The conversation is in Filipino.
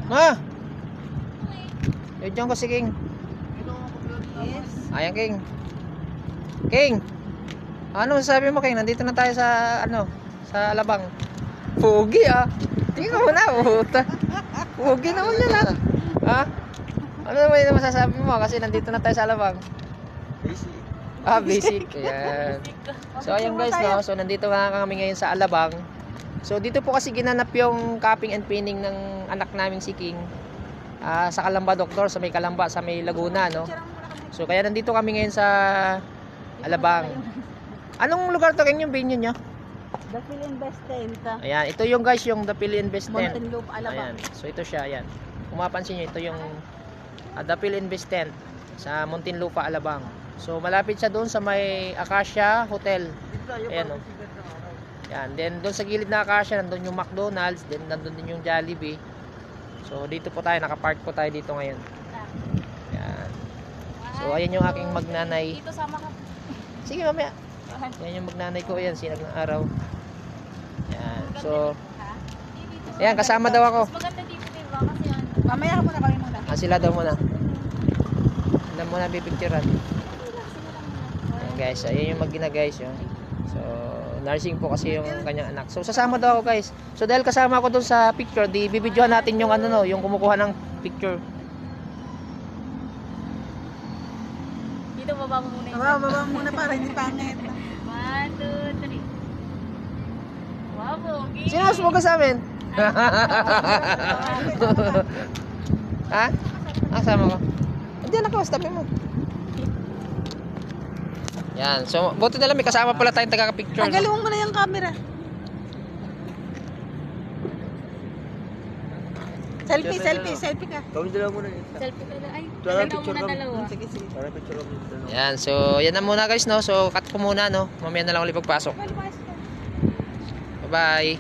Ma! Yun ko si King. Yes. Ayan, King. King! Ano sabi mo, King? Nandito na tayo sa, sa Alabang. Pugi, ah. Tingnan mo na, puta. Pugi naman yan, ah. Ha? Ano naman yung masasabi mo? Kasi nandito na tayo sa Alabang. Basic. Ah, basic. Ayan. So, ayan guys, no? So, nandito nga kami ngayon sa Alabang. So, dito po kasi ginanap yung capping and pinning ng anak namin si King. Sa Kalamba Doktor, sa may Kalamba, sa may Laguna, no? So, kaya nandito kami ngayon sa Alabang. Anong lugar to, King, yung venue nyo? The Philinvest Tent. Ayan, ito yung guys, yung The Philinvest Tent. Muntinlupa, Alabang. Ayan, so ito siya, ayan. Kung mapansin nyo, ito yung The Philinvest Tent sa Muntinlupa, Alabang. So, malapit siya doon sa may Acacia Hotel. Ayan, no? Yan, then doon sa gilid na Acacia, nandun yung McDonald's, then nandun din yung Jollibee. So, dito po tayo, nakapark po tayo dito ngayon. Yan. So, ayan yung aking magnanay. Dito sama ka. Sige, mamaya. Yan yung magnanay ko, ayan, sinag ng araw. Yan, so, ayan, kasama daw ako. Maganda dito, diba? Kasi ano. Mamaya muna kami muna. Sila daw muna. Sila muna pipicturean. Ayan guys, ayan yung mag-ina guys yun. So, nursing po kasi yung kanyang anak. So, sasama daw ako guys. So, dahil kasama ako dun sa picture, di bibidyohan natin yung yung kumukuha ng picture. Dito baba mo muna yung Baba muna para hindi pangit. 1, 2, 3. Wow, pogi. Sino mas mo sa amin? Ha? Kasama ko. Hindi na ko, tabi mo. Yan, so buti na lang may kasama pala tayong taga-picture. Tagalawang mo na yung camera. Selfie ka. Kami dalawa muna eh. Selfie ka na. Ay, Para dalawa picture muna kami. dalawa. Sige, sige. Para picture kami. Yan, so yan na muna guys, no. So cut ko muna, no. Mamaya na lang ulit pagpasok. Bye-bye.